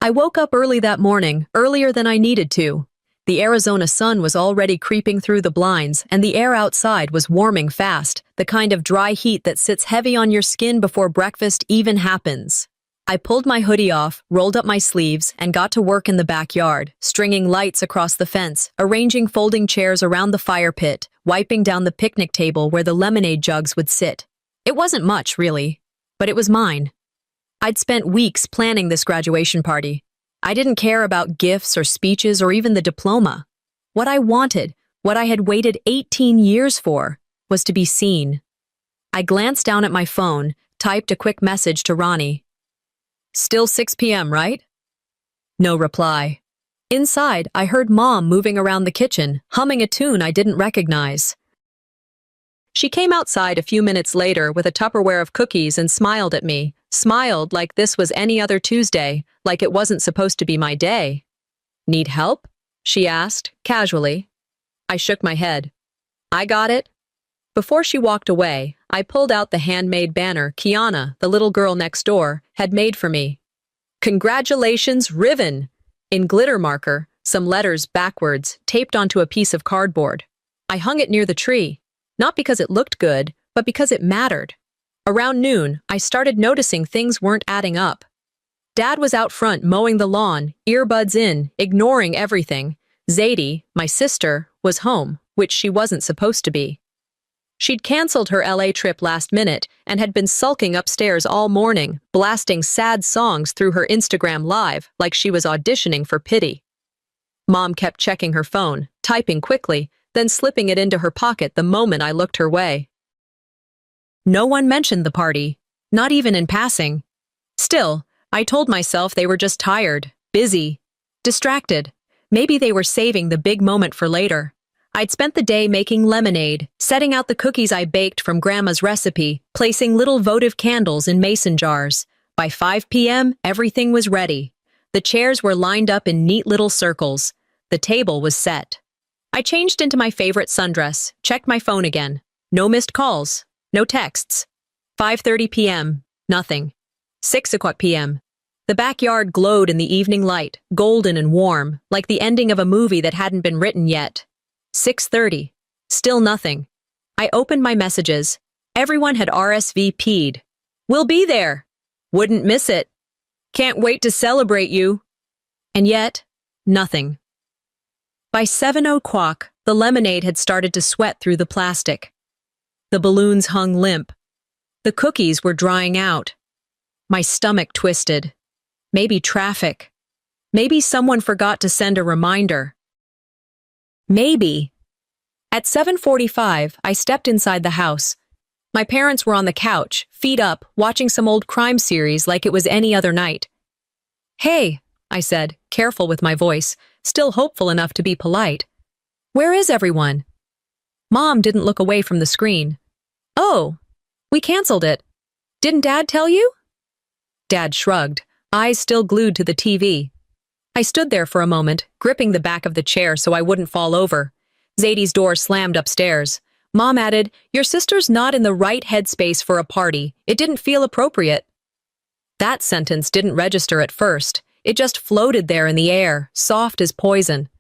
I woke up early that morning, earlier than I needed to. The Arizona sun was already creeping through the blinds, and the air outside was warming fast, the kind of dry heat that sits heavy on your skin before breakfast even happens. I pulled my hoodie off, rolled up my sleeves, and got to work in the backyard, stringing lights across the fence, arranging folding chairs around the fire pit, wiping down the picnic table where the lemonade jugs would sit. It wasn't much, really, but it was mine. I'd spent weeks planning this graduation party. I didn't care about gifts or speeches or even the diploma. What I wanted, what I had waited 18 years for, was to be seen. I glanced down at my phone, typed a quick message to Ronnie. "Still 6 p.m., right?" No reply. Inside, I heard Mom moving around the kitchen, humming a tune I didn't recognize. She came outside a few minutes later with a Tupperware of cookies and smiled at me, smiled like this was any other Tuesday, like it wasn't supposed to be my day. "Need help?" she asked, casually. I shook my head. "I got it." Before she walked away, I pulled out the handmade banner Kiana, the little girl next door, had made for me. "Congratulations, Riven!" In glitter marker, some letters backwards, taped onto a piece of cardboard. I hung it near the tree, not because it looked good, but because it mattered. Around noon, I started noticing things weren't adding up. Dad was out front mowing the lawn, earbuds in, ignoring everything. Zadie, my sister, was home, which she wasn't supposed to be. She'd canceled her LA trip last minute and had been sulking upstairs all morning, blasting sad songs through her Instagram Live like she was auditioning for pity. Mom kept checking her phone, typing quickly, then slipping it into her pocket the moment I looked her way. No one mentioned the party, not even in passing. Still, I told myself they were just tired, busy, distracted. Maybe they were saving the big moment for later. I'd spent the day making lemonade, setting out the cookies I baked from Grandma's recipe, placing little votive candles in mason jars. By 5 p.m., everything was ready. The chairs were lined up in neat little circles. The table was set. I changed into my favorite sundress, checked my phone again. No missed calls, no texts. 5:30 p.m., nothing. 6 o'clock p.m. The backyard glowed in the evening light, golden and warm, like the ending of a movie that hadn't been written yet. 6:30. Still nothing. I opened my messages. Everyone had RSVP'd. "We'll be there. Wouldn't miss it. Can't wait to celebrate you." And yet, nothing. By 7 o'clock, the lemonade had started to sweat through the plastic. The balloons hung limp. The cookies were drying out. My stomach twisted. Maybe traffic. Maybe someone forgot to send a reminder. Maybe. At 7:45, I stepped inside the house. My parents were on the couch, feet up, watching some old crime series like it was any other night. "Hey," I said, careful with my voice, still hopeful enough to be polite. "Where is everyone?" Mom didn't look away from the screen. "Oh, we canceled it. Didn't Dad tell you?" Dad shrugged, eyes still glued to the TV. I stood there for a moment, gripping the back of the chair so I wouldn't fall over. Zadie's door slammed upstairs. Mom added, "Your sister's not in the right headspace for a party. It didn't feel appropriate." That sentence didn't register at first. It just floated there in the air, soft as poison.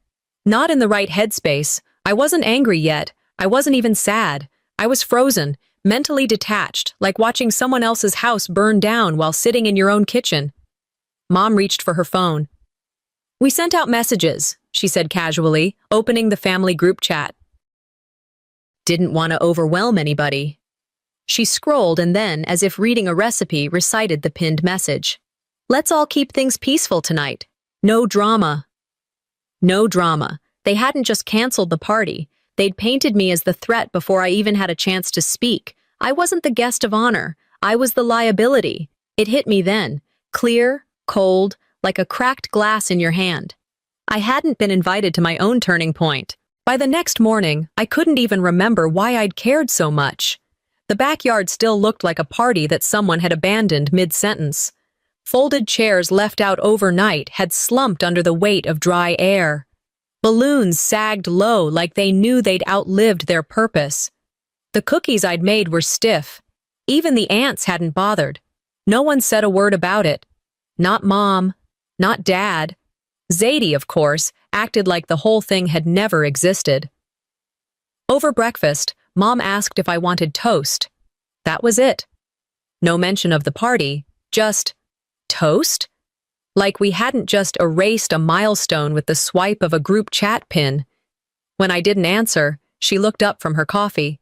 Not in the right headspace. I wasn't angry yet. I wasn't even sad. I was frozen, mentally detached, like watching someone else's house burn down while sitting in your own kitchen. Mom reached for her phone. "We sent out messages," she said casually, opening the family group chat. Didn't want to overwhelm anybody. She scrolled and then, as if reading a recipe, recited the pinned message. "Let's all keep things peaceful tonight. No drama." No drama. They hadn't just canceled the party. They'd painted me as the threat before I even had a chance to speak. I wasn't the guest of honor. I was the liability. It hit me then, clear, cold, like a cracked glass in your hand. I hadn't been invited to my own turning point. By the next morning, I couldn't even remember why I'd cared so much. The backyard still looked like a party that someone had abandoned mid-sentence. Folded chairs left out overnight had slumped under the weight of dry air. Balloons sagged low like they knew they'd outlived their purpose. The cookies I'd made were stiff. Even the ants hadn't bothered. No one said a word about it. Not Mom. not Dad. Zadie, of course, acted like the whole thing had never existed. Over breakfast, Mom asked if I wanted toast. That was it. No mention of the party, just toast? Like we hadn't just erased a milestone with the swipe of a group chat pin. When I didn't answer, she looked up from her coffee.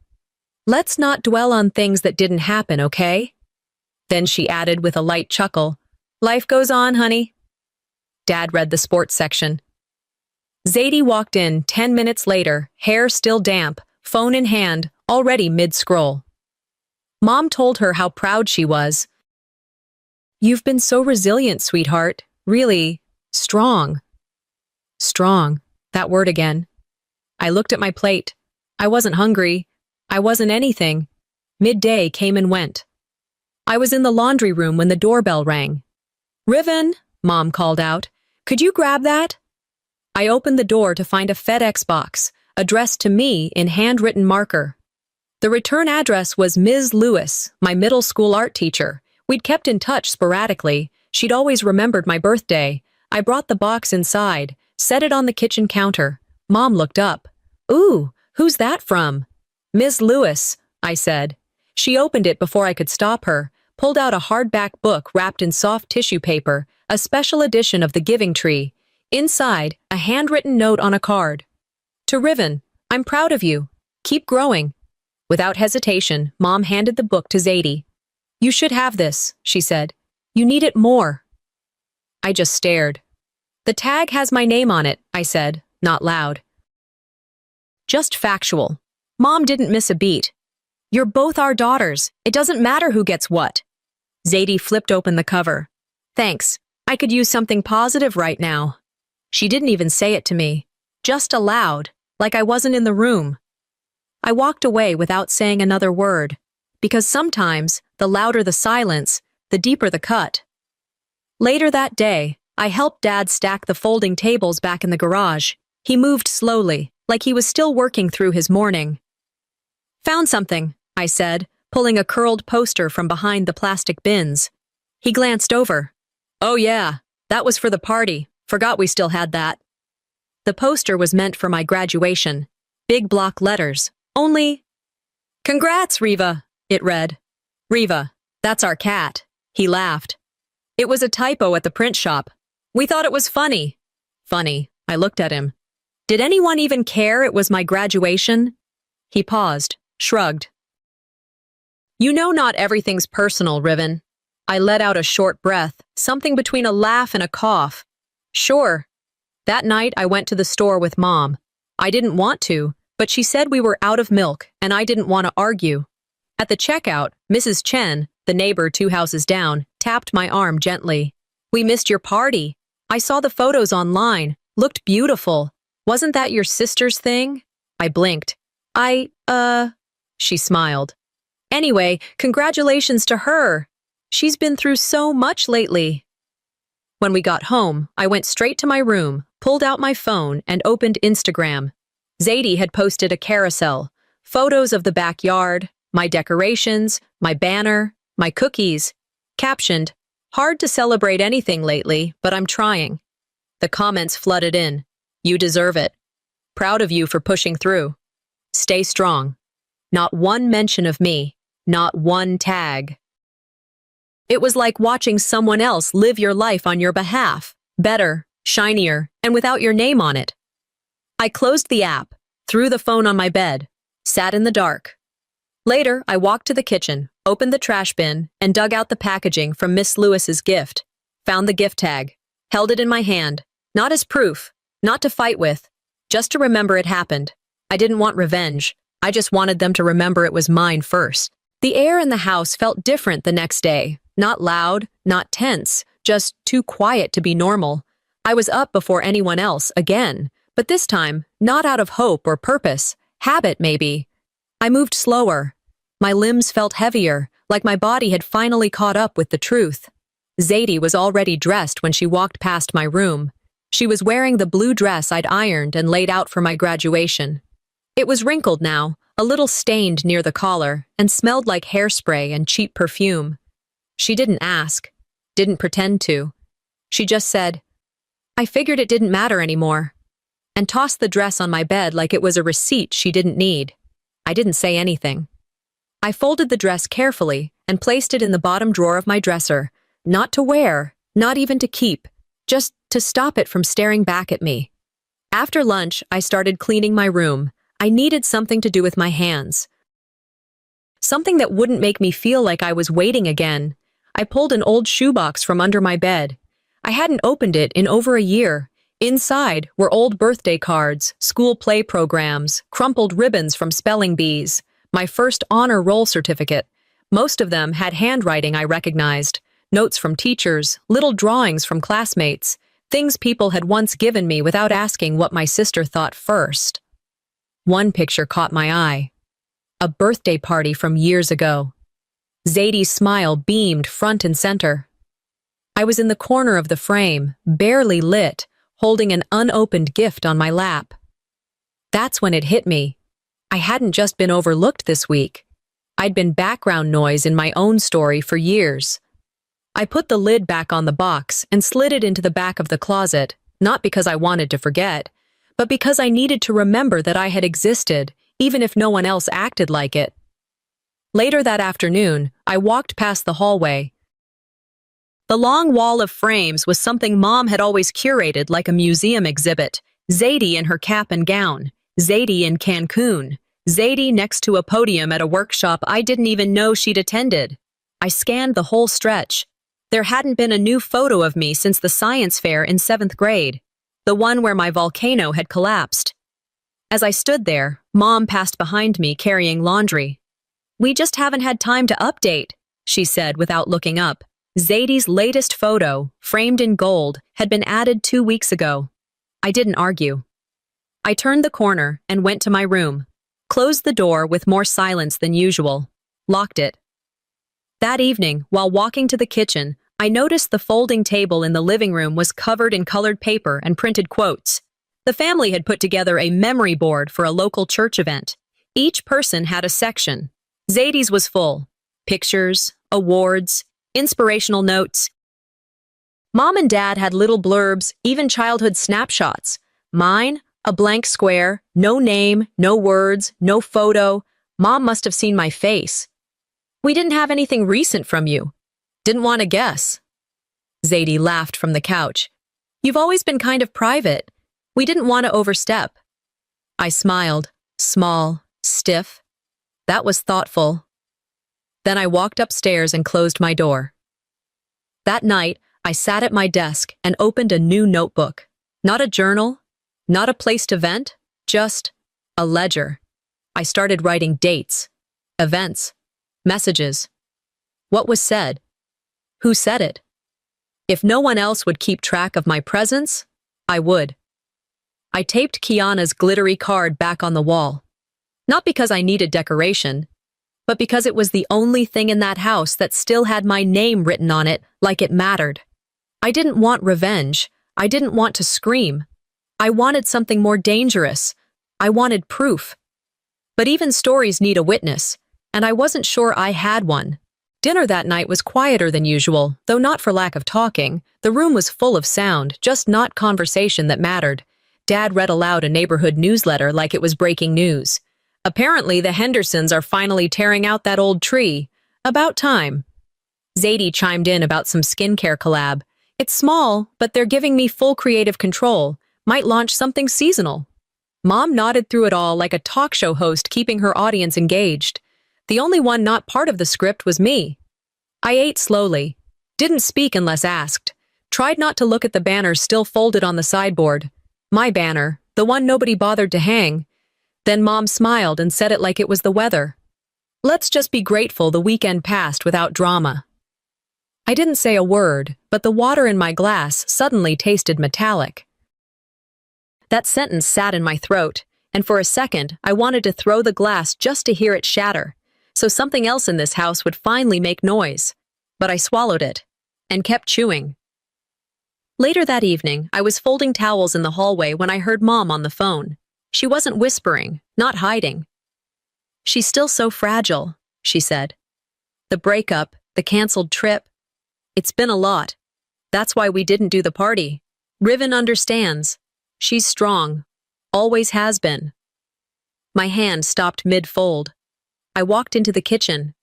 Let's not dwell on things that didn't happen, okay? Then she added with a light chuckle, Life goes on, honey. Dad read the sports section. Zadie walked in 10 minutes later, hair still damp, phone in hand, already mid-scroll. Mom told her how proud she was. You've been so resilient, sweetheart. Really strong. Strong. That word again. I looked at my plate. I wasn't hungry. I wasn't anything. Midday came and went. I was in the laundry room when the doorbell rang. Riven, Mom called out. Could you grab that? I opened the door to find a FedEx box, addressed to me in handwritten marker. The return address was Ms. Lewis, my middle school art teacher. We'd kept in touch sporadically. She'd always remembered my birthday. I brought the box inside, set it on the kitchen counter. Mom looked up. Ooh, who's that from? Ms. Lewis, I said. She opened it before I could stop her, pulled out a hardback book wrapped in soft tissue paper, a special edition of The Giving Tree. Inside, a handwritten note on a card. To Riven, I'm proud of you. Keep growing. Without hesitation, Mom handed the book to Zadie. You should have this, she said. You need it more. I just stared. The tag has my name on it, I said, not loud. Just factual. Mom didn't miss a beat. You're both our daughters. It doesn't matter who gets what. Zadie flipped open the cover. Thanks. I could use something positive right now. She didn't even say it to me. Just aloud, like I wasn't in the room. I walked away without saying another word, because sometimes, the louder the silence, the deeper the cut. Later that day, I helped Dad stack the folding tables back in the garage. He moved slowly, like he was still working through his morning. Found something, I said, pulling a curled poster from behind the plastic bins. He glanced over. Oh yeah, that was for the party. Forgot we still had that. The poster was meant for my graduation. Big block letters. Only... Congrats, Riva, it read. Riva, that's our cat. He laughed. It was a typo at the print shop. We thought it was funny. Funny, I looked at him. Did anyone even care it was my graduation? He paused, shrugged. You know not everything's personal, Riven. I let out a short breath, something between a laugh and a cough. Sure. That night I went to the store with Mom. I didn't want to, but she said we were out of milk and I didn't want to argue. At the checkout, Mrs. Chen, the neighbor 2 houses down, tapped my arm gently. We missed your party. I saw the photos online. Looked beautiful. Wasn't that your sister's thing? I blinked. She smiled. Anyway, congratulations to her. She's been through so much lately. When we got home, I went straight to my room, pulled out my phone, and opened Instagram. Zadie had posted a carousel. Photos of the backyard, my decorations, my banner, my cookies. Captioned, hard to celebrate anything lately, but I'm trying. The comments flooded in. You deserve it. Proud of you for pushing through. Stay strong. Not one mention of me. Not one tag. It was like watching someone else live your life on your behalf. Better, shinier, and without your name on it. I closed the app, threw the phone on my bed, sat in the dark. Later, I walked to the kitchen, opened the trash bin, and dug out the packaging from Miss Lewis's gift. Found the gift tag. Held it in my hand. Not as proof. Not to fight with. Just to remember it happened. I didn't want revenge. I just wanted them to remember it was mine first. The air in the house felt different the next day. Not loud, not tense, just too quiet to be normal. I was up before anyone else, again. But this time, not out of hope or purpose. Habit, maybe. I moved slower. My limbs felt heavier, like my body had finally caught up with the truth. Zadie was already dressed when she walked past my room. She was wearing the blue dress I'd ironed and laid out for my graduation. It was wrinkled now, a little stained near the collar, and smelled like hairspray and cheap perfume. She didn't ask, didn't pretend to. She just said, "I figured it didn't matter anymore," and tossed the dress on my bed like it was a receipt she didn't need. I didn't say anything. I folded the dress carefully and placed it in the bottom drawer of my dresser, not to wear, not even to keep, just to stop it from staring back at me. After lunch, I started cleaning my room. I needed something to do with my hands. Something that wouldn't make me feel like I was waiting again. I pulled an old shoebox from under my bed. I hadn't opened it in over a year. Inside were old birthday cards, school play programs, crumpled ribbons from spelling bees, my first honor roll certificate. Most of them had handwriting I recognized, notes from teachers, little drawings from classmates, things people had once given me without asking what my sister thought first. One picture caught my eye. A birthday party from years ago. Zadie's smile beamed front and center. I was in the corner of the frame, barely lit, holding an unopened gift on my lap. That's when it hit me. I hadn't just been overlooked this week. I'd been background noise in my own story for years. I put the lid back on the box and slid it into the back of the closet, not because I wanted to forget, but because I needed to remember that I had existed, even if no one else acted like it. Later that afternoon, I walked past the hallway. The long wall of frames was something Mom had always curated like a museum exhibit. Zadie in her cap and gown, Zadie in Cancun, Zadie next to a podium at a workshop I didn't even know she'd attended. I scanned the whole stretch. There hadn't been a new photo of me since the science fair in 7th grade, the one where my volcano had collapsed. As I stood there, Mom passed behind me carrying laundry. "We just haven't had time to update," she said without looking up. Zadie's latest photo, framed in gold, had been added 2 weeks ago. I didn't argue. I turned the corner and went to my room, closed the door with more silence than usual, locked it. That evening, while walking to the kitchen, I noticed the folding table in the living room was covered in colored paper and printed quotes. The family had put together a memory board for a local church event. Each person had a section. Zadie's was full. Pictures, awards, inspirational notes. Mom and Dad had little blurbs, even childhood snapshots. Mine, a blank square, no name, no words, no photo. Mom must have seen my face. "We didn't have anything recent from you. Didn't want to guess." Zadie laughed from the couch. "You've always been kind of private. We didn't want to overstep." I smiled, small, stiff. That was thoughtful. Then I walked upstairs and closed my door. That night, I sat at my desk and opened a new notebook. Not a journal, not a place to vent, just a ledger. I started writing dates, events, messages. What was said? Who said it? If no one else would keep track of my presence, I would. I taped Kiana's glittery card back on the wall. Not because I needed decoration, but because it was the only thing in that house that still had my name written on it like it mattered. I didn't want revenge. I didn't want to scream. I wanted something more dangerous. I wanted proof. But even stories need a witness, and I wasn't sure I had one. Dinner that night was quieter than usual, though not for lack of talking. The room was full of sound, just not conversation that mattered. Dad read aloud a neighborhood newsletter like it was breaking news. "Apparently, the Hendersons are finally tearing out that old tree. About time." Zadie chimed in about some skincare collab. "It's small, but they're giving me full creative control. Might launch something seasonal." Mom nodded through it all like a talk show host keeping her audience engaged. The only one not part of the script was me. I ate slowly, didn't speak unless asked, tried not to look at the banners still folded on the sideboard. My banner, the one nobody bothered to hang. Then Mom smiled and said it like it was the weather. "Let's just be grateful the weekend passed without drama." I didn't say a word, but the water in my glass suddenly tasted metallic. That sentence sat in my throat, and for a second I wanted to throw the glass just to hear it shatter, so something else in this house would finally make noise. But I swallowed it, and kept chewing. Later that evening, I was folding towels in the hallway when I heard Mom on the phone. She wasn't whispering, not hiding. "She's still so fragile," she said. "The breakup, the canceled trip. It's been a lot. That's why we didn't do the party. Riven understands. She's strong. Always has been. My hand stopped mid-fold. I walked into the kitchen.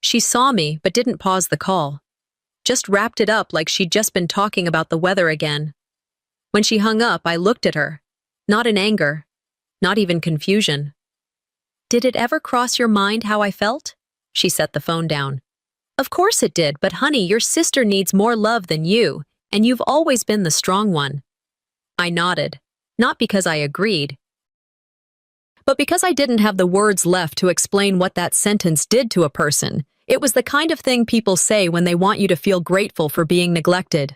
She saw me, but didn't pause the call. Just wrapped it up like she'd just been talking about the weather again. When she hung up, I looked at her. Not in anger. Not even confusion. Did it ever cross your mind how I felt? She set the phone down. Of course it did, but honey, your sister needs more love than you, and you've always been the strong one. I nodded. Not because I agreed, but because I didn't have the words left to explain what that sentence did to a person. It was the kind of thing people say when they want you to feel grateful for being neglected.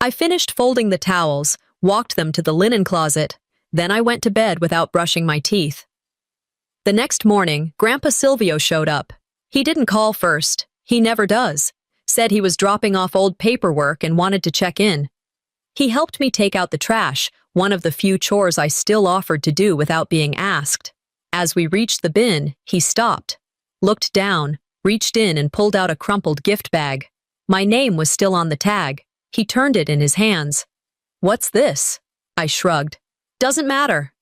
I finished folding the towels, walked them to the linen closet, then I went to bed without brushing my teeth. The next morning, Grandpa Silvio showed up. He didn't call first. He never does. Said he was dropping off old paperwork and wanted to check in. He helped me take out the trash, one of the few chores I still offered to do without being asked. As we reached the bin, he stopped, looked down, reached in and pulled out a crumpled gift bag. My name was still on the tag. He turned it in his hands. What's this? I shrugged. Doesn't matter.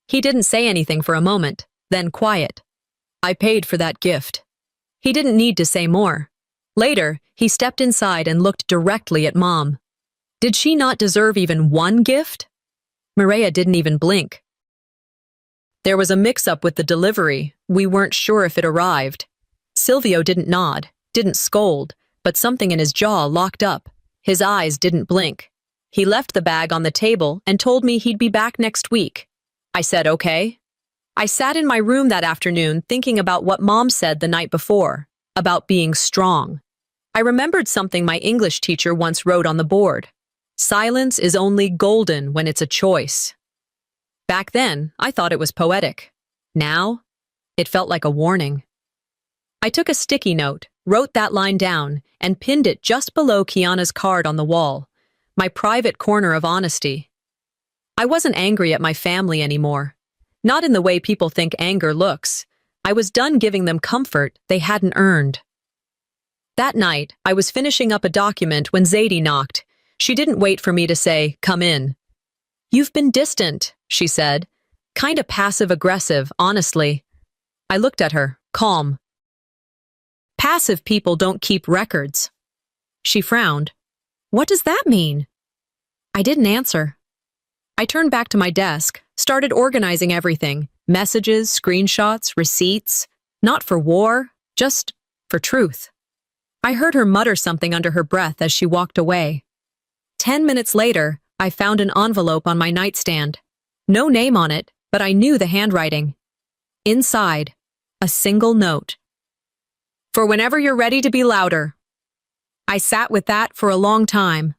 He didn't say anything for a moment, then quiet. I paid for that gift. He didn't need to say more. Later, he stepped inside and looked directly at Mom. Did she not deserve even one gift? Maria didn't even blink. There was a mix-up with the delivery. We weren't sure if it arrived. Silvio didn't nod, didn't scold, but something in his jaw locked up. His eyes didn't blink. He left the bag on the table and told me he'd be back next week. I said, okay. I sat in my room that afternoon thinking about what Mom said the night before, about being strong. I remembered something my English teacher once wrote on the board. Silence is only golden when it's a choice. Back then, I thought it was poetic. Now, it felt like a warning. I took a sticky note, wrote that line down, and pinned it just below Kiana's card on the wall. My private corner of honesty. I wasn't angry at my family anymore. Not in the way people think anger looks. I was done giving them comfort they hadn't earned. That night, I was finishing up a document when Zadie knocked. She didn't wait for me to say, come in. You've been distant, she said. Kinda passive-aggressive, honestly. I looked at her, calm. Passive people don't keep records. She frowned. What does that mean? I didn't answer. I turned back to my desk, started organizing everything. Messages, screenshots, receipts. Not for war, just for truth. I heard her mutter something under her breath as she walked away. 10 minutes later, I found an envelope on my nightstand. No name on it, but I knew the handwriting. Inside, a single note. For whenever you're ready to be louder. I sat with that for a long time.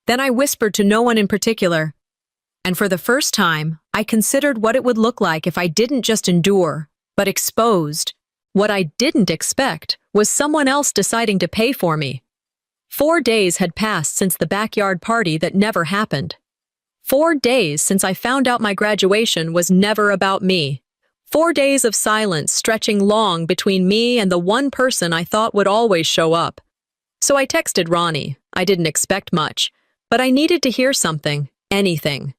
Then I whispered to no one in particular. And for the first time, I considered what it would look like if I didn't just endure, but exposed. What I didn't expect was someone else deciding to pay for me. 4 days had passed since the backyard party that never happened. 4 days since I found out my graduation was never about me. 4 days of silence stretching long between me and the one person I thought would always show up. So I texted Ronnie. I didn't expect much, but I needed to hear something, anything.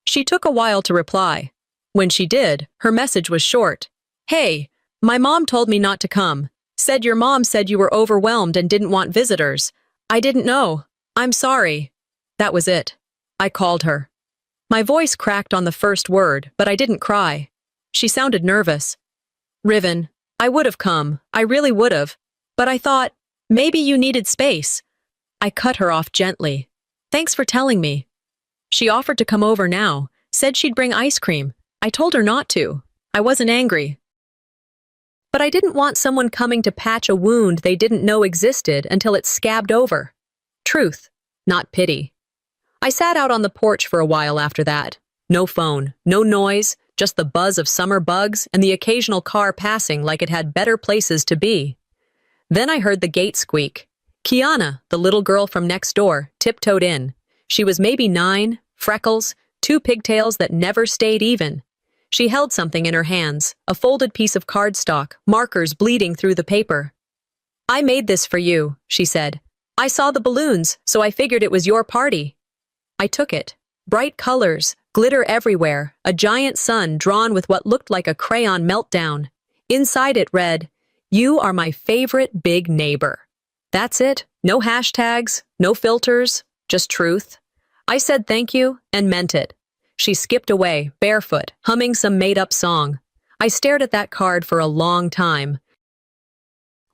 She took a while to reply. When she did, her message was short. Hey, my mom told me not to come. Said your mom said you were overwhelmed and didn't want visitors. I didn't know. I'm sorry. That was it. I called her. My voice cracked on the first word, but I didn't cry. She sounded nervous. Riven, I would have come. I really would have. But I thought, maybe you needed space. I cut her off gently. Thanks for telling me. She offered to come over now, said she'd bring ice cream. I told her not to. I wasn't angry. But I didn't want someone coming to patch a wound they didn't know existed until it scabbed over. Truth, not pity. I sat out on the porch for a while after that. No phone, no noise, just the buzz of summer bugs and the occasional car passing like it had better places to be. Then I heard the gate squeak. Kiana, the little girl from next door, tiptoed in. She was maybe 9, freckles, 2 pigtails that never stayed even. She held something in her hands, a folded piece of cardstock, markers bleeding through the paper. I made this for you, she said. I saw the balloons, so I figured it was your party. I took it. Bright colors, glitter everywhere, a giant sun drawn with what looked like a crayon meltdown. Inside it read, "You are my favorite big neighbor." That's it. No hashtags, no filters, just truth. I said thank you and meant it. She skipped away, barefoot, humming some made-up song. I stared at that card for a long time.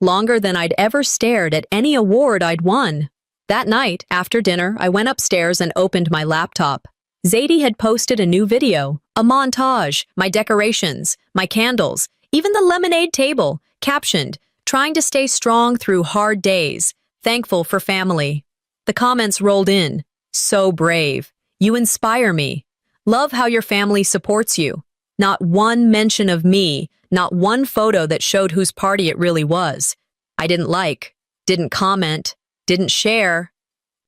Longer than I'd ever stared at any award I'd won. That night, after dinner, I went upstairs and opened my laptop. Zadie had posted a new video, a montage, my decorations, my candles, even the lemonade table, captioned, "Trying to stay strong through hard days, thankful for family." The comments rolled in. "So brave. You inspire me. Love how your family supports you. Not one mention of me, not one photo that showed whose party it really was. I didn't like, didn't comment, didn't share.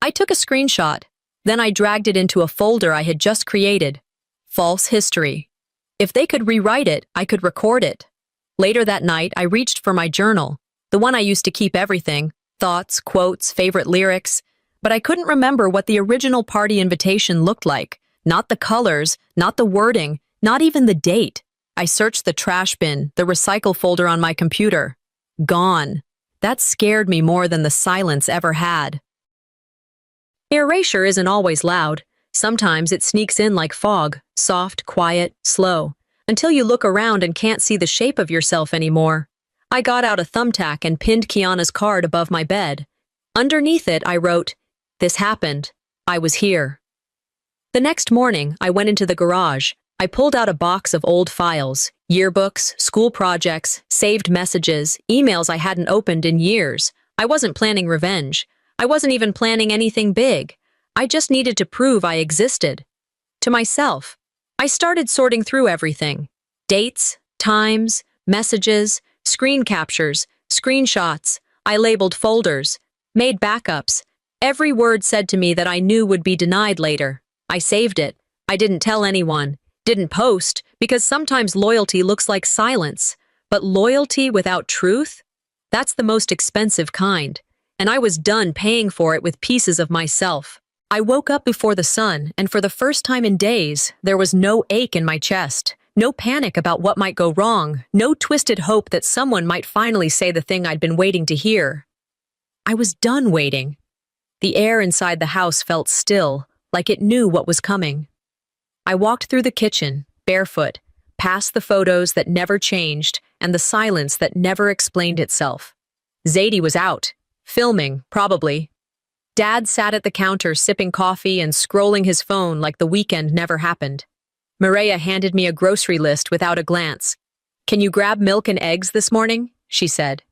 I took a screenshot. Then I dragged it into a folder I had just created. False history. If they could rewrite it, I could record it. Later that night, I reached for my journal, the one I used to keep everything, thoughts, quotes, favorite lyrics, but I couldn't remember what the original party invitation looked like. Not the colors, not the wording, not even the date. I searched the trash bin, the recycle folder on my computer. Gone. That scared me more than the silence ever had. Erasure isn't always loud. Sometimes it sneaks in like fog, soft, quiet, slow, until you look around and can't see the shape of yourself anymore. I got out a thumbtack and pinned Kiana's card above my bed. Underneath it, I wrote, "This happened. I was here." The next morning, I went into the garage. I pulled out a box of old files, yearbooks, school projects, saved messages, emails I hadn't opened in years. I wasn't planning revenge. I wasn't even planning anything big. I just needed to prove I existed. To myself. I started sorting through everything. Dates, times, messages, screen captures, screenshots. I labeled folders, made backups. Every word said to me that I knew would be denied later. I saved it. I didn't tell anyone. Didn't post, because sometimes loyalty looks like silence. But loyalty without truth? That's the most expensive kind. And I was done paying for it with pieces of myself. I woke up before the sun, and for the first time in days, there was no ache in my chest, no panic about what might go wrong, no twisted hope that someone might finally say the thing I'd been waiting to hear. I was done waiting. The air inside the house felt still, like it knew what was coming. I walked through the kitchen, barefoot, past the photos that never changed and the silence that never explained itself. Zadie was out. Filming, probably. Dad sat at the counter sipping coffee and scrolling his phone like the weekend never happened. Mireia handed me a grocery list without a glance. "Can you grab milk and eggs this morning?" she said.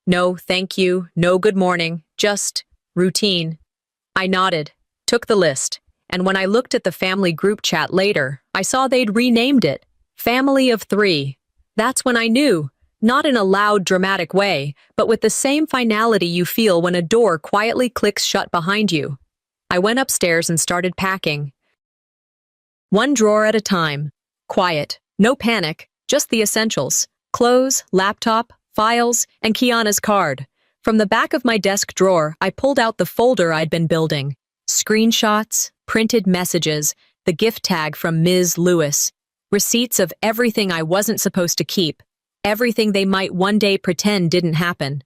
"No, thank you. No good morning. Just routine." I nodded, took the list, and when I looked at the family group chat later, I saw they'd renamed it Family of Three. That's when I knew. Not in a loud, dramatic way, but with the same finality you feel when a door quietly clicks shut behind you. I went upstairs and started packing. One drawer at a time. Quiet. No panic. Just the essentials. Clothes, laptop, files, and Kiana's card. From the back of my desk drawer, I pulled out the folder I'd been building. Screenshots, printed messages, the gift tag from Ms. Lewis. Receipts of everything I wasn't supposed to keep. Everything they might one day pretend didn't happen.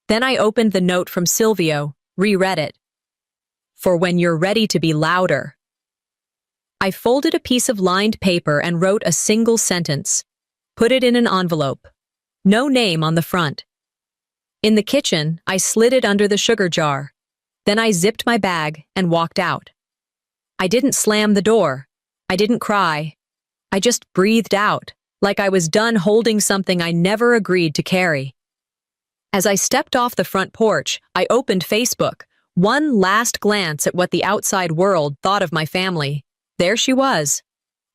Then I opened the note from Silvio, reread it. "For when you're ready to be louder." I folded a piece of lined paper and wrote a single sentence. Put it in an envelope. No name on the front. In the kitchen, I slid it under the sugar jar. Then I zipped my bag and walked out. I didn't slam the door. I didn't cry. I just breathed out, like I was done holding something I never agreed to carry. As I stepped off the front porch, I opened Facebook, one last glance at what the outside world thought of my family. There she was.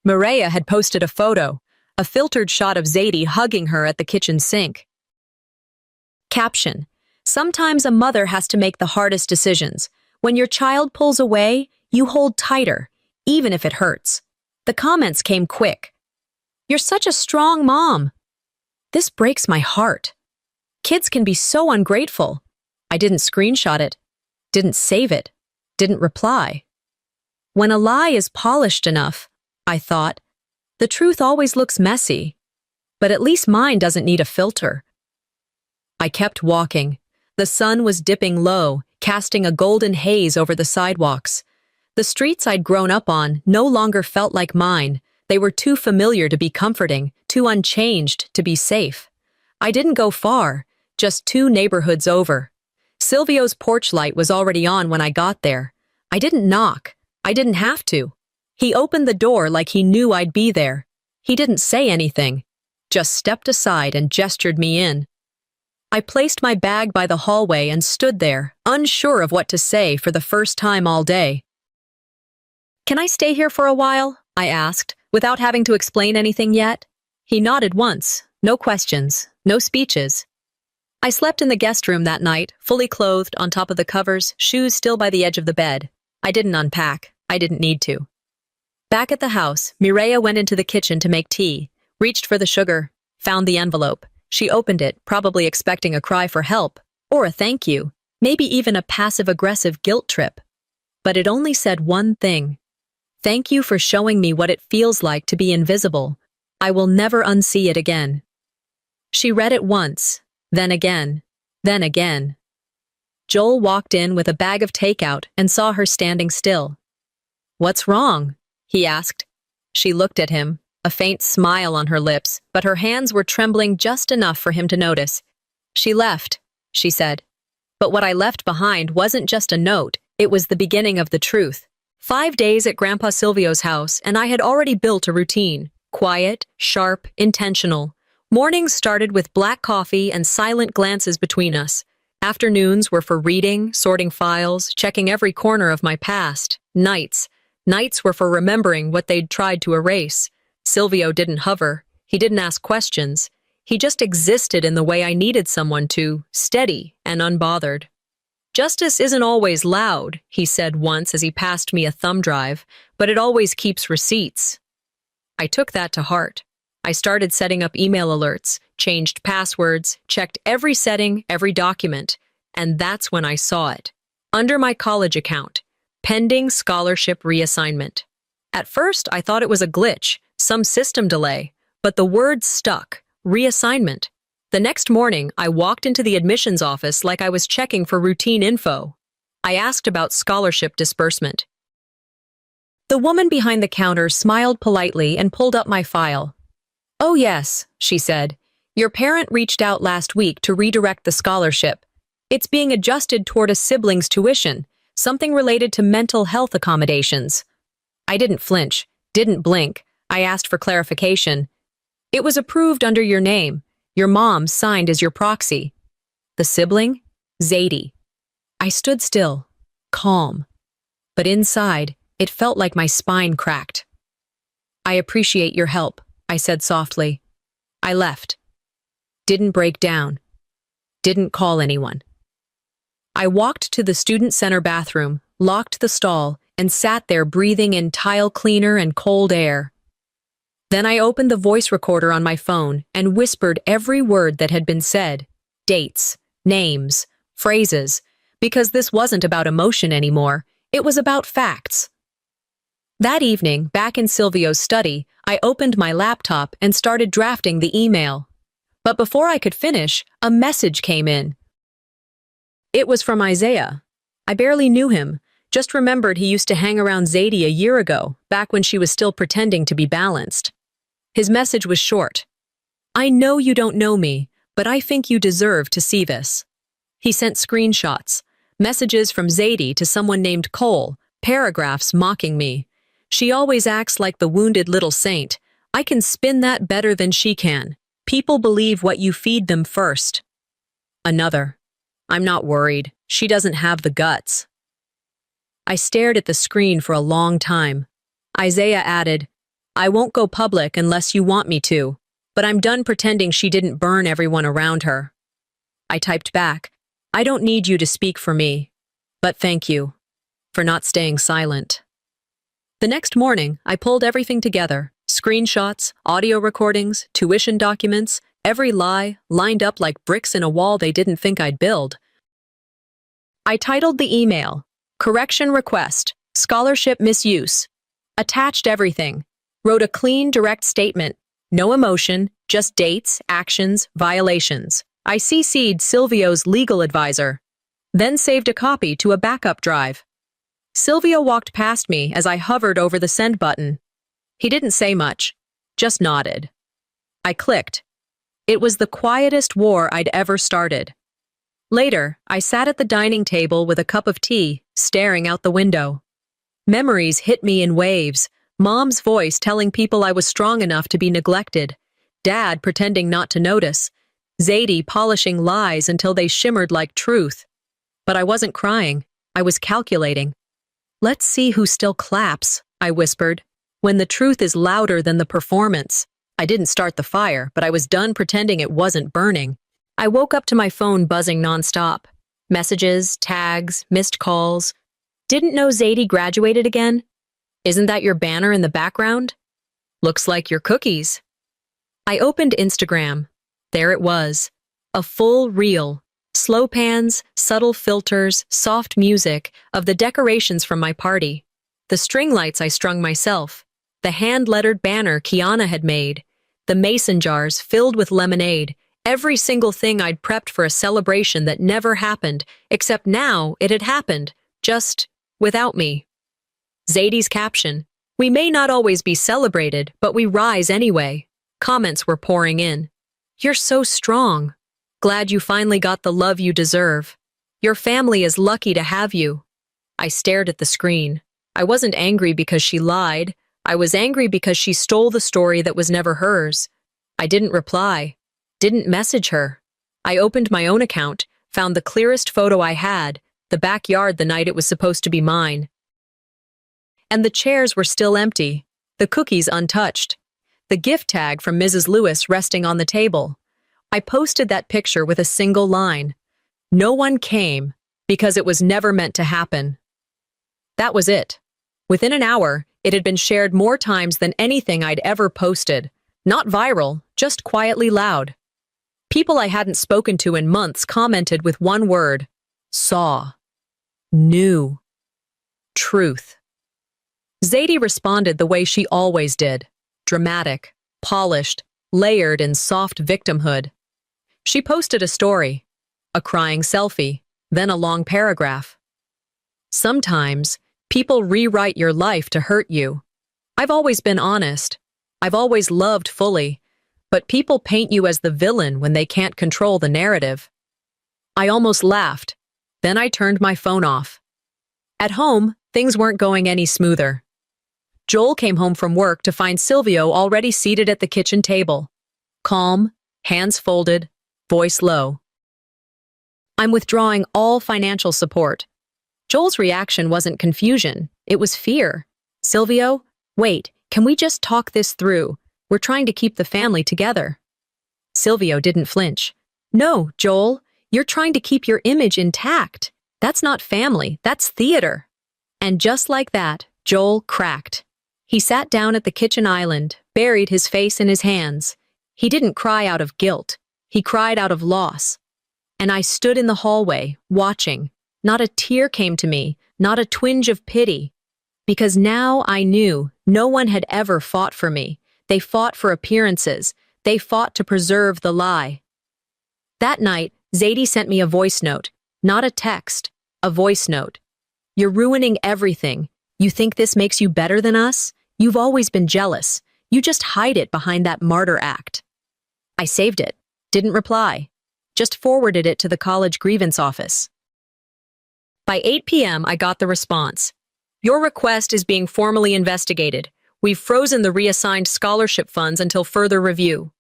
Mireia had posted a photo, a filtered shot of Zadie hugging her at the kitchen sink. Caption: "Sometimes a mother has to make the hardest decisions. When your child pulls away, you hold tighter, even if it hurts." The comments came quick. "You're such a strong mom." This breaks my heart. Kids can be so ungrateful. I didn't screenshot it. didn't save it, didn't reply. When a lie is polished enough, I thought, the truth always looks messy, but at least mine doesn't need a filter. I kept walking. The sun was dipping low, casting a golden haze over the sidewalks. The streets I'd grown up on no longer felt like mine. They were too familiar to be comforting, too unchanged to be safe. I didn't go far, just 2 neighborhoods over. Silvio's porch light was already on when I got there. I didn't knock. I didn't have to. He opened the door like he knew I'd be there. He didn't say anything, just stepped aside and gestured me in. I placed my bag by the hallway and stood there, unsure of what to say for the first time all day. "Can I stay here for a while?" I asked, without having to explain anything yet. He nodded once, no questions, no speeches. I slept in the guest room that night, fully clothed, on top of the covers, shoes still by the edge of the bed. I didn't unpack. I didn't need to. Back at the house, Mireya went into the kitchen to make tea, reached for the sugar, found the envelope. She opened it, probably expecting a cry for help, or a thank you, maybe even a passive-aggressive guilt trip. But it only said one thing. "Thank you for showing me what it feels like to be invisible. I will never unsee it again." She read it once, then again, then again. Joel walked in with a bag of takeout and saw her standing still. "What's wrong?" he asked. She looked at him, a faint smile on her lips, but her hands were trembling just enough for him to notice. "She left," she said. But what I left behind wasn't just a note, it was the beginning of the truth. 5 days at Grandpa Silvio's house, and I had already built a routine. Quiet, sharp, intentional. Mornings started with black coffee and silent glances between us. Afternoons were for reading, sorting files, checking every corner of my past. Nights were for remembering what they'd tried to erase. Silvio didn't hover. He didn't ask questions. He just existed in the way I needed someone to, steady and unbothered. "Justice isn't always loud," he said once as he passed me a thumb drive, "but it always keeps receipts." I took that to heart. I started setting up email alerts, changed passwords, checked every setting, every document, and that's when I saw it. Under my college account, pending scholarship reassignment. At first, I thought it was a glitch, some system delay, but the word stuck, reassignment. The next morning, I walked into the admissions office like I was checking for routine info. I asked about scholarship disbursement. The woman behind the counter smiled politely and pulled up my file. "Oh yes," she said. "Your parent reached out last week to redirect the scholarship. It's being adjusted toward a sibling's tuition, something related to mental health accommodations." I didn't flinch, didn't blink. I asked for clarification. "It was approved under your name. Your mom signed as your proxy." "The sibling?" "Zadie." I stood still, calm. But inside, it felt like my spine cracked. "I appreciate your help," I said softly. I left. Didn't break down. Didn't call anyone. I walked to the student center bathroom, locked the stall, and sat there breathing in tile cleaner and cold air. Then I opened the voice recorder on my phone and whispered every word that had been said. Dates, names, phrases, because this wasn't about emotion anymore, it was about facts. That evening, back in Silvio's study, I opened my laptop and started drafting the email. But before I could finish, a message came in. It was from Isaiah. I barely knew him, just remembered he used to hang around Zadie a year ago, back when she was still pretending to be balanced. His message was short. "I know you don't know me, but I think you deserve to see this." He sent screenshots, messages from Zadie to someone named Cole, paragraphs mocking me. "She always acts like the wounded little saint. I can spin that better than she can. People believe what you feed them first." Another. "I'm not worried. She doesn't have the guts." I stared at the screen for a long time. Isaiah added, "I won't go public unless you want me to, but I'm done pretending she didn't burn everyone around her." I typed back, "I don't need you to speak for me, but thank you for not staying silent." The next morning, I pulled everything together. Screenshots, audio recordings, tuition documents, every lie lined up like bricks in a wall they didn't think I'd build. I titled the email, Correction Request, Scholarship Misuse. Attached everything. Wrote a clean, direct statement. No emotion, just dates, actions, violations. I CC'd Silvio's legal advisor. Then saved a copy to a backup drive. Silvio walked past me as I hovered over the send button. He didn't say much, just nodded. I clicked. It was the quietest war I'd ever started. Later, I sat at the dining table with a cup of tea, staring out the window. Memories hit me in waves. Mom's voice telling people I was strong enough to be neglected. Dad pretending not to notice. Zadie polishing lies until they shimmered like truth. But I wasn't crying. I was calculating. Let's see who still claps, I whispered, when the truth is louder than the performance. I didn't start the fire, but I was done pretending it wasn't burning. I woke up to my phone buzzing nonstop. Messages, tags, missed calls. Didn't know Zadie graduated again? Isn't that your banner in the background? Looks like your cookies. I opened Instagram. There it was. A full reel. Slow pans, subtle filters, soft music of the decorations from my party. The string lights I strung myself. The hand-lettered banner Kiana had made. The mason jars filled with lemonade. Every single thing I'd prepped for a celebration that never happened, except now it had happened, just without me. Zadie's caption, "We may not always be celebrated, but we rise anyway." Comments were pouring in. "You're so strong. Glad you finally got the love you deserve. Your family is lucky to have you." I stared at the screen. I wasn't angry because she lied. I was angry because she stole the story that was never hers. I didn't reply. Didn't message her. I opened my own account, found the clearest photo I had, the backyard the night it was supposed to be mine. And the chairs were still empty, the cookies untouched, the gift tag from Mrs. Lewis resting on the table. I posted that picture with a single line. No one came, because it was never meant to happen. That was it. Within an hour, it had been shared more times than anything I'd ever posted. Not viral, just quietly loud. People I hadn't spoken to in months commented with one word. Saw. Knew. Truth. Zadie responded the way she always did. Dramatic, polished, layered in soft victimhood. She posted a story, a crying selfie, then a long paragraph. Sometimes, people rewrite your life to hurt you. I've always been honest. I've always loved fully. But people paint you as the villain when they can't control the narrative. I almost laughed. Then I turned my phone off. At home, things weren't going any smoother. Joel came home from work to find Silvio already seated at the kitchen table. Calm, hands folded, voice low. "I'm withdrawing all financial support." Joel's reaction wasn't confusion, it was fear. "Silvio, wait, can we just talk this through? We're trying to keep the family together." Silvio didn't flinch. "No, Joel, you're trying to keep your image intact. That's not family, that's theater." And just like that, Joel cracked. He sat down at the kitchen island, buried his face in his hands. He didn't cry out of guilt. He cried out of loss. And I stood in the hallway, watching. Not a tear came to me, not a twinge of pity. Because now I knew no one had ever fought for me. They fought for appearances. They fought to preserve the lie. That night, Zadie sent me a voice note, not a text, a voice note. "You're ruining everything. You think this makes you better than us? You've always been jealous. You just hide it behind that martyr act." I saved it, didn't reply, just forwarded it to the college grievance office. By 8 p.m., I got the response. "Your request is being formally investigated. We've frozen the reassigned scholarship funds until further review."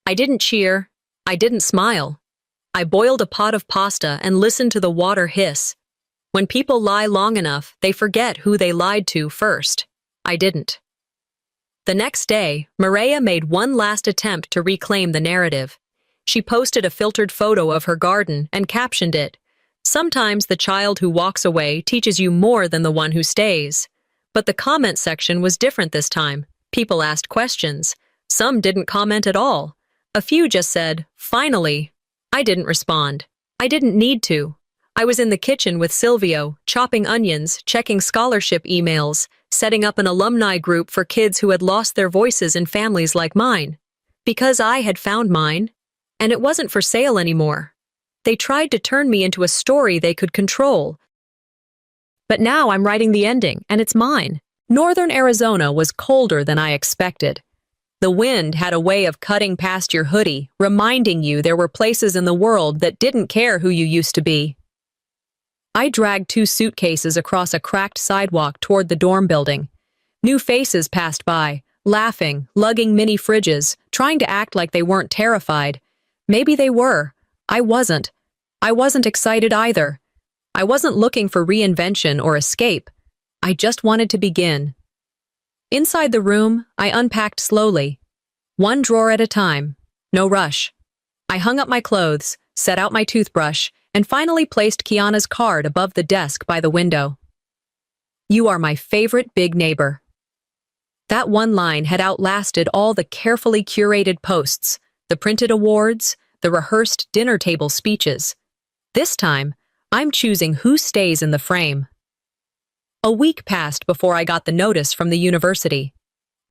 I didn't cheer. I didn't smile. I boiled a pot of pasta and listened to the water hiss. When people lie long enough, they forget who they lied to first. I didn't. The next day, Maria made one last attempt to reclaim the narrative. She posted a filtered photo of her garden and captioned it, "Sometimes the child who walks away teaches you more than the one who stays." But the comment section was different this time. People asked questions. Some didn't comment at all. A few just said, "Finally." I didn't respond. I didn't need to. I was in the kitchen with Silvio, chopping onions, checking scholarship emails, setting up an alumni group for kids who had lost their voices in families like mine. Because I had found mine, and it wasn't for sale anymore. They tried to turn me into a story they could control. But now I'm writing the ending, and it's mine. Northern Arizona was colder than I expected. The wind had a way of cutting past your hoodie, reminding you there were places in the world that didn't care who you used to be. I dragged 2 suitcases across a cracked sidewalk toward the dorm building. New faces passed by, laughing, lugging mini fridges, trying to act like they weren't terrified. Maybe they were. I wasn't. I wasn't excited either. I wasn't looking for reinvention or escape. I just wanted to begin. Inside the room, I unpacked slowly. 1 drawer at a time. No rush. I hung up my clothes, set out my toothbrush, and finally placed Kiana's card above the desk by the window. You are my favorite big neighbor. That one line had outlasted all the carefully curated posts, the printed awards, the rehearsed dinner table speeches. This time, I'm choosing who stays in the frame. A week passed before I got the notice from the university.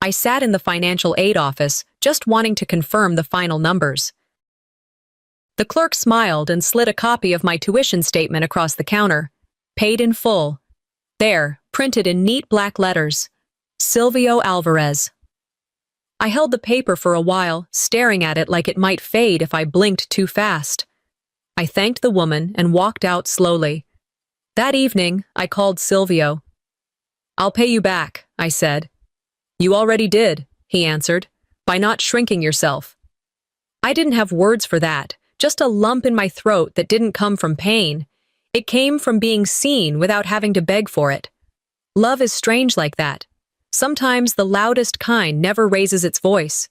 I sat in the financial aid office, just wanting to confirm the final numbers. The clerk smiled and slid a copy of my tuition statement across the counter. Paid in full. There, printed in neat black letters. Silvio Alvarez. I held the paper for a while, staring at it like it might fade if I blinked too fast. I thanked the woman and walked out slowly. That evening, I called Silvio. I'll pay you back, I said. You already did, he answered, by not shrinking yourself. I didn't have words for that, just a lump in my throat that didn't come from pain. It came from being seen without having to beg for it. Love is strange like that. Sometimes the loudest kind never raises its voice.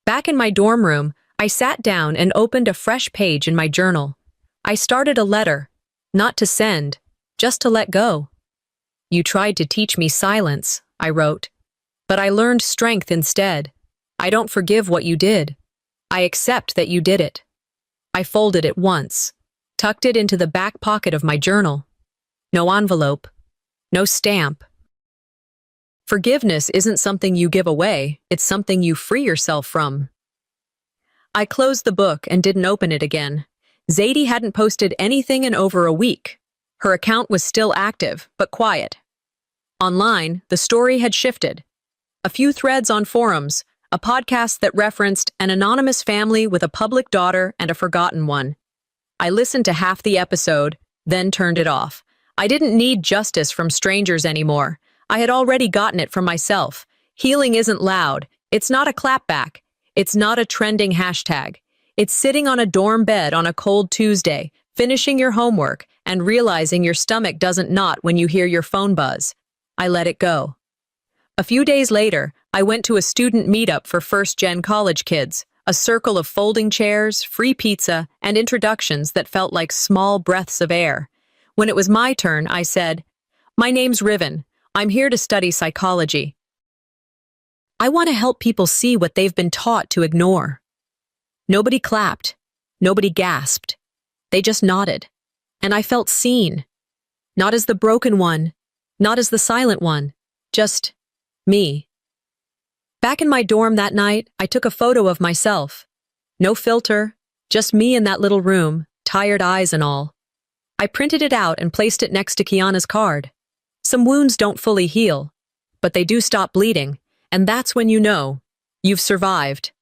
Back in my dorm room, I sat down and opened a fresh page in my journal. I started a letter, not to send, just to let go. You tried to teach me silence, I wrote. But I learned strength instead. I don't forgive what you did. I accept that you did it. I folded it once, tucked it into the back pocket of my journal. No envelope, no stamp. Forgiveness isn't something you give away, it's something you free yourself from. I closed the book and didn't open it again. Zadie hadn't posted anything in over a week. Her account was still active, but quiet. Online, the story had shifted. A few threads on forums, a podcast that referenced an anonymous family with a public daughter and a forgotten one. I listened to half the episode, then turned it off. I didn't need justice from strangers anymore. I had already gotten it from myself. Healing isn't loud. It's not a clapback. It's not a trending hashtag. It's sitting on a dorm bed on a cold Tuesday, finishing your homework, and realizing your stomach doesn't knot when you hear your phone buzz. I let it go. A few days later, I went to a student meetup for first-gen college kids, a circle of folding chairs, free pizza, and introductions that felt like small breaths of air. When it was my turn, I said, "My name's Riven. I'm here to study psychology. I want to help people see what they've been taught to ignore." Nobody clapped. Nobody gasped. They just nodded. And I felt seen. Not as the broken one. Not as the silent one. Just me. Back in my dorm that night, I took a photo of myself. No filter. Just me in that little room, tired eyes and all. I printed it out and placed it next to Kiana's card. Some wounds don't fully heal, but they do stop bleeding, and that's when you know you've survived.